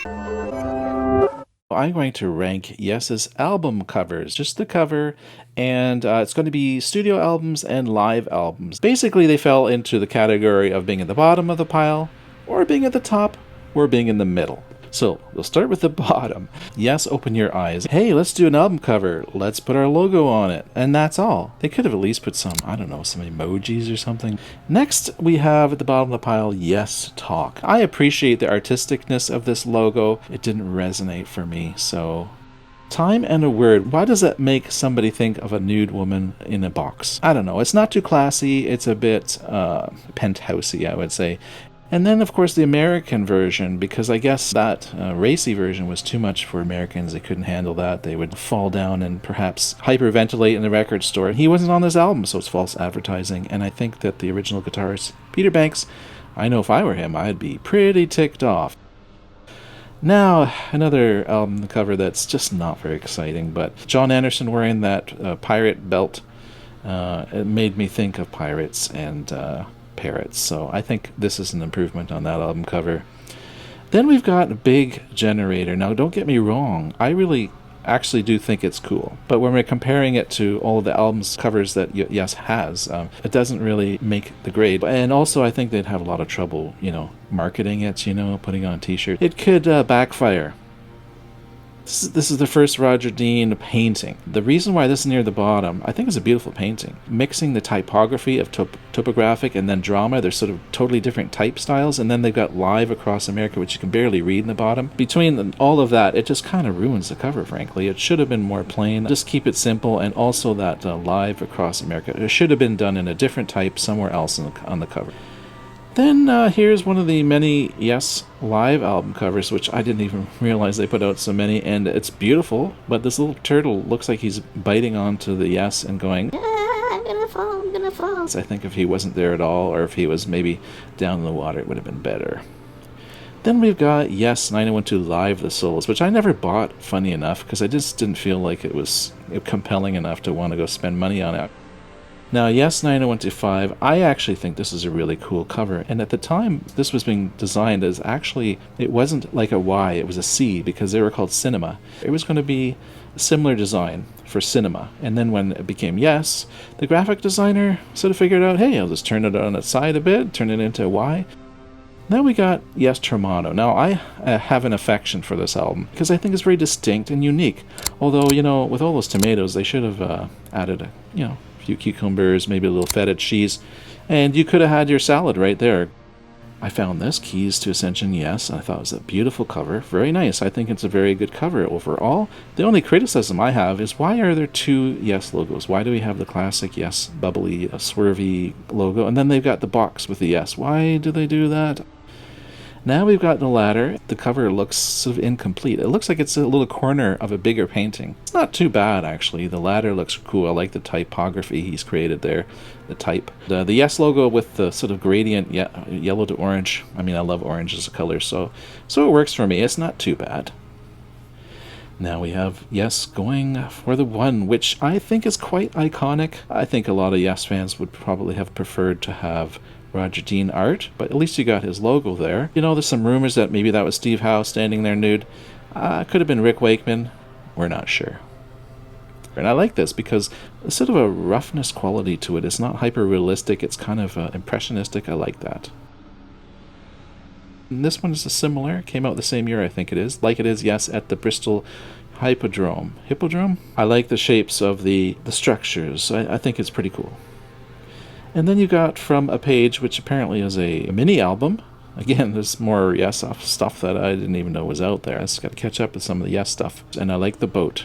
I'm going to rank Yes's album covers, just the cover, and it's going to be studio albums and live albums. Basically, they fell into the category of being at the bottom of the pile, or being at the top, or being in the middle. So, we'll start with the bottom. Yes, open your eyes. Hey, let's do an album cover. Let's put our logo on it. And that's all. They could have at least put some, I don't know, some emojis or something. Next, we have at the bottom of the pile, Yes Talk. I appreciate the artisticness of this logo. It didn't resonate for me, so... Time and a word. Why does that make somebody think of a nude woman in a box? I don't know. It's not too classy. It's a bit penthousey, I would say. And then, of course, the American version, because I guess that racy version was too much for Americans. They couldn't handle that. They would fall down and perhaps hyperventilate in the record store. He wasn't on this album, so it's false advertising. And I think that the original guitarist, Peter Banks, I know if I were him, I'd be pretty ticked off. Now, another album cover that's just not very exciting, but John Anderson wearing that pirate belt, it made me think of pirates and... parrots, so I think this is an improvement on that album cover. Then we've got a Big Generator. Now, don't get me wrong, I really actually do think it's cool, but when we're comparing it to all of the albums covers that Yes has, it doesn't really make the grade. And also, I think they'd have a lot of trouble, marketing it, putting on a t-shirt. It could backfire. This is the first Roger Dean painting. The reason why this is near the bottom, I think it's a beautiful painting. Mixing the typography of Topographic and then Drama, they're sort of totally different type styles, and then they've got Live Across America, which you can barely read in the bottom. Between all of that, it just kind of ruins the cover, frankly. It should have been more plain. Just keep it simple, and also that Live Across America. It should have been done in a different type somewhere else on the cover. Then here's one of the many Yes live album covers, which I didn't even realize they put out so many, and it's beautiful, but this little turtle looks like he's biting onto the Yes and going, I'm gonna fall. I think if he wasn't there at all, or if he was maybe down in the water, it would have been better. Then we've got Yes 9012 Live the Solos, which I never bought, funny enough, because I just didn't feel like it was compelling enough to want to go spend money on it. Now, Yes 90125, I actually think this is a really cool cover, and at the time this was being designed as actually, it wasn't like a Y, it was a C, because they were called Cinema. It was going to be a similar design for Cinema, and then when it became Yes, the graphic designer sort of figured out, hey, I'll just turn it on its side a bit, turn it into a Y. Then we got Yes Tremano. Now, I have an affection for this album, because I think it's very distinct and unique, although, with all those tomatoes, they should have added a few cucumbers, maybe a little feta cheese, and you could have had your salad right there. I found this, Keys to Ascension, Yes. I thought it was a beautiful cover. Very nice. I think it's a very good cover overall. The only criticism I have is, why are there two Yes logos? Why do we have the classic Yes bubbly, swervy logo, and then they've got the box with the Yes? Why do they do that? Now we've got the ladder. The cover looks sort of incomplete. It looks like it's a little corner of a bigger painting. It's not too bad, actually. The ladder looks cool. I like the typography he's created there, the type. The Yes logo with the sort of gradient yellow to orange. I mean, I love orange as a color, so it works for me. It's not too bad. Now we have Yes going for the one, which I think is quite iconic. I think a lot of Yes fans would probably have preferred to have Roger Dean art, but at least you got his logo there. There's some rumors that maybe that was Steve Howe standing there nude. Could have been Rick Wakeman. We're not sure. And I like this because there's sort of a roughness quality to it. It's not hyper-realistic. It's kind of impressionistic. I like that. And this one is similar. Came out the same year, I think it is. Like it is, Yes, at the Bristol Hippodrome. Hippodrome? I like the shapes of the structures. I think it's pretty cool. And then you got From a Page, which apparently is a mini album. Again, there's more Yes stuff that I didn't even know was out there. I just got to catch up with some of the Yes stuff. And I like the boat.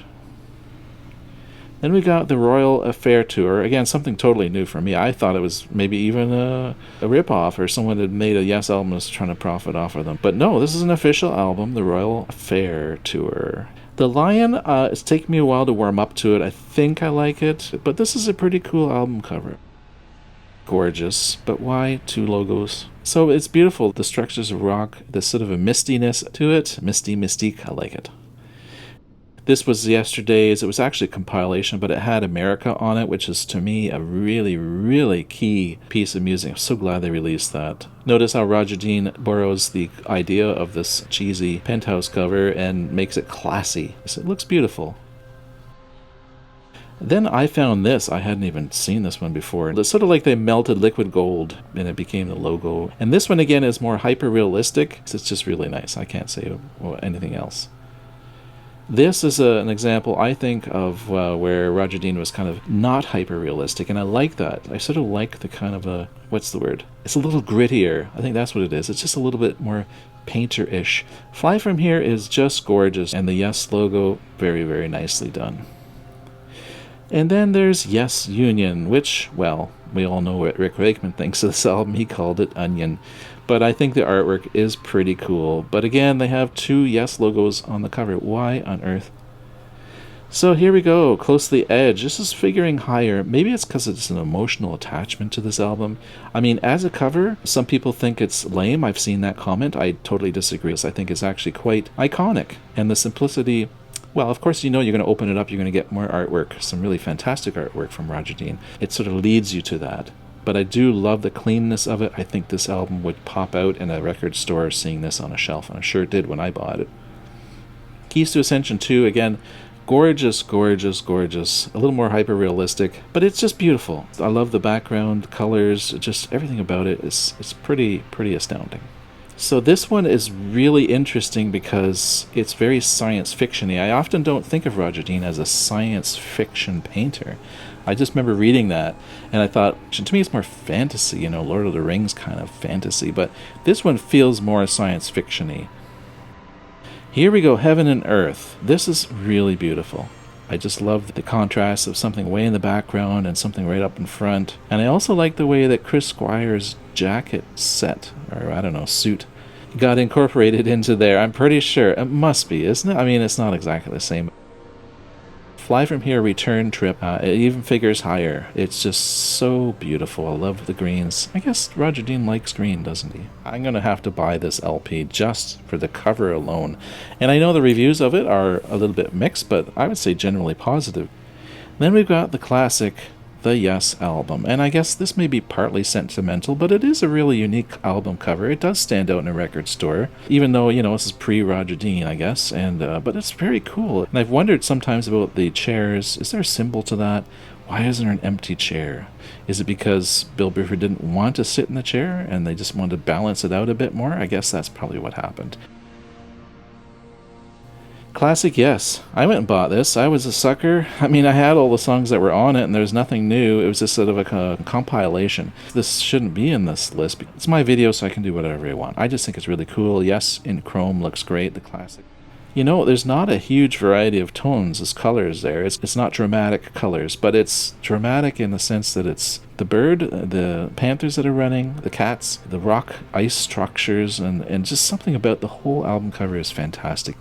Then we got the Royal Affair Tour. Again, something totally new for me. I thought it was maybe even a rip-off, or someone had made a Yes album and was trying to profit off of them. But no, this is an official album, the Royal Affair Tour. The Lion, it's taken me a while to warm up to it. I think I like it, but this is a pretty cool album cover. Gorgeous, but why two logos? So it's beautiful. The structures of rock, there's sort of a mistiness to it. Misty, mystique, I like it. This was yesterday's. It was actually a compilation, but it had America on it, which is to me a really, really key piece of music. I'm so glad they released that. Notice how Roger Dean borrows the idea of this cheesy Penthouse cover and makes it classy. So it looks beautiful. Then I found this. I hadn't even seen this one before. It's sort of like they melted liquid gold and it became the logo. And this one again is more hyper-realistic. It's just really nice. I can't say anything else. This is an example, I think, of where Roger Dean was kind of not hyper-realistic, and I like that. I sort of like the kind of what's the word? It's a little grittier. I think that's what it is. It's just a little bit more painter-ish. Fly From Here is just gorgeous, and the Yes logo, very, very nicely done. And then there's Yes Union, which, well, we all know what Rick Wakeman thinks of this album. He called it Onion. But I think the artwork is pretty cool. But again, they have two Yes logos on the cover. Why on earth? So here we go, Close to the Edge. This is figuring higher. Maybe it's because it's an emotional attachment to this album. I mean, as a cover, some people think it's lame. I've seen that comment. I totally disagree. I think it's actually quite iconic. And the simplicity, well, of course, you know you're going to open it up, you're going to get more artwork, some really fantastic artwork from Roger Dean. It sort of leads you to that. But I do love the cleanness of it. I think this album would pop out in a record store seeing this on a shelf, and I'm sure it did when I bought it. Keys to Ascension 2, again, gorgeous, gorgeous, gorgeous. A little more hyper-realistic, but it's just beautiful. I love the background, colors, just everything about it. It's pretty astounding. So this one is really interesting because it's very science fiction-y. I often don't think of Roger Dean as a science fiction painter. I just remember reading that, and I thought, to me it's more fantasy, you know, Lord of the Rings kind of fantasy, but this one feels more science fiction-y. Here we go, Heaven and Earth. This is really beautiful. I just love the contrast of something way in the background and something right up in front. And I also like the way that Chris Squire's jacket set, or I don't know, suit, got incorporated into there. I'm pretty sure. It must be, isn't it? I mean, it's not exactly the same. Fly From Here return trip, it even figures higher. It's just so beautiful. I love the greens. I guess Roger Dean likes green, doesn't he? I'm going to have to buy this LP just for the cover alone. And I know the reviews of it are a little bit mixed, but I would say generally positive. Then we've got the classic, the Yes album. And I guess this may be partly sentimental, but it is a really unique album cover. It does stand out in a record store, even though, you know, this is pre-Roger Dean, I guess. And but it's very cool. And I've wondered sometimes about the chairs. Is there a symbol to that? Why isn't there an empty chair? Is it because Bill Bruford didn't want to sit in the chair and they just wanted to balance it out a bit more? I guess that's probably what happened. Classic Yes. I went and bought this. I was a sucker. I mean, I had all the songs that were on it, and there was nothing new. It was just sort of a compilation. This shouldn't be in this list. It's my video, so I can do whatever I want. I just think it's really cool. Yes, in chrome looks great, the classic. You know, there's not a huge variety of tones as colors there. It's not dramatic colors, but it's dramatic in the sense that it's the bird, the panthers that are running, the cats, the rock ice structures, and just something about the whole album cover is fantastic.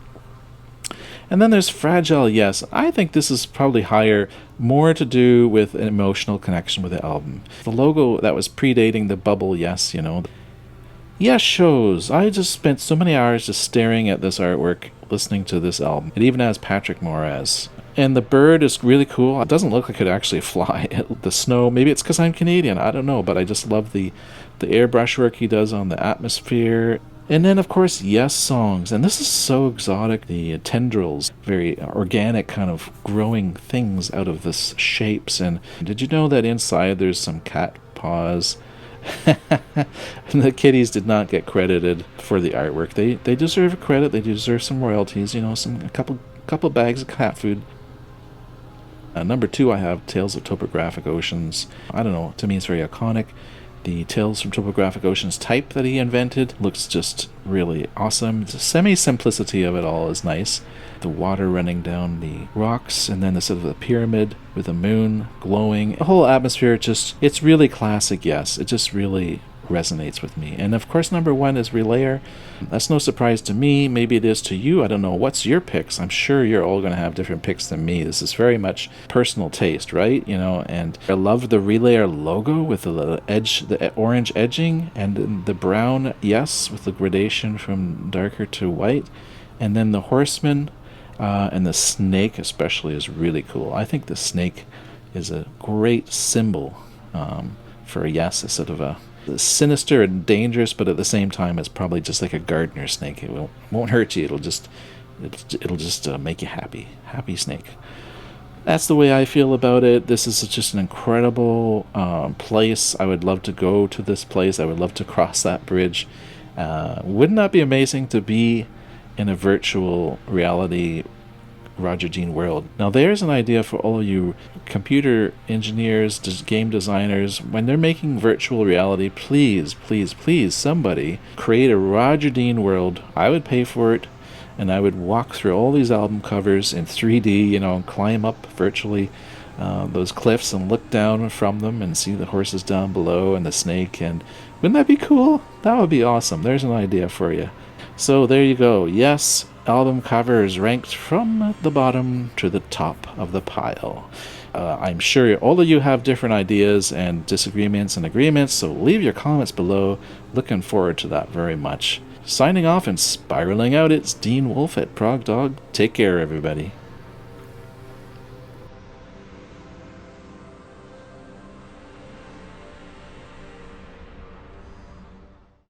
And then there's Fragile Yes. I think this is probably higher, more to do with an emotional connection with the album. The logo that was predating the bubble Yes, you know. Yes shows. I just spent so many hours just staring at this artwork, listening to this album. It even has Patrick Moraz. And the bird is really cool. It doesn't look like it could actually fly. The snow, maybe it's because I'm Canadian, I don't know, but I just love the airbrush work he does on the atmosphere. And then, of course, Yes songs. And this is so exotic. The tendrils, very organic kind of growing things out of this shapes. And did you know that inside there's some cat paws? And the kitties did not get credited for the artwork. They deserve a credit. They deserve some royalties, you know, a couple bags of cat food. Number 2, I have Tales of Topographic Oceans. I don't know, to me it's very iconic. The Tales from Topographic Oceans type that he invented looks just really awesome. The semi-simplicity of it all is nice. The water running down the rocks, and then the sort of the pyramid with the moon glowing. The whole atmosphere it's really classic, Yes. It just really resonates with me. And of course, number 1 is Relayer. That's no surprise to me. Maybe it is to you. I don't know. What's your picks? I'm sure you're all going to have different picks than me. This is very much personal taste, right? You know, and I love the Relayer logo with the edge, the orange edging, and the brown Yes with the gradation from darker to white, and then the horseman. And the snake especially is really cool. I think the snake is a great symbol for a Yes. It's sort of a sinister and dangerous, but at the same time, it's probably just like a gardener snake. It won't hurt you. It'll just make you happy. Happy snake. That's the way I feel about it. This is just an incredible place. I would love to go to this place. I would love to cross that bridge. Wouldn't that be amazing to be in a virtual reality Roger Dean world? Now, there's an idea for all of you computer engineers, game designers. When they're making virtual reality, please, please, please, somebody create a Roger Dean world. I would pay for it, and I would walk through all these album covers in 3D, and climb up virtually those cliffs and look down from them and see the horses down below and the snake. And wouldn't that be cool? That would be awesome. There's an idea for you. So there you go. Yes, album covers ranked from the bottom to the top of the pile. I'm sure all of you have different ideas and disagreements and agreements, so leave your comments below. Looking forward to that very much. Signing off and spiraling out, it's Dean Wolfe at Prog Dog. Take care, everybody.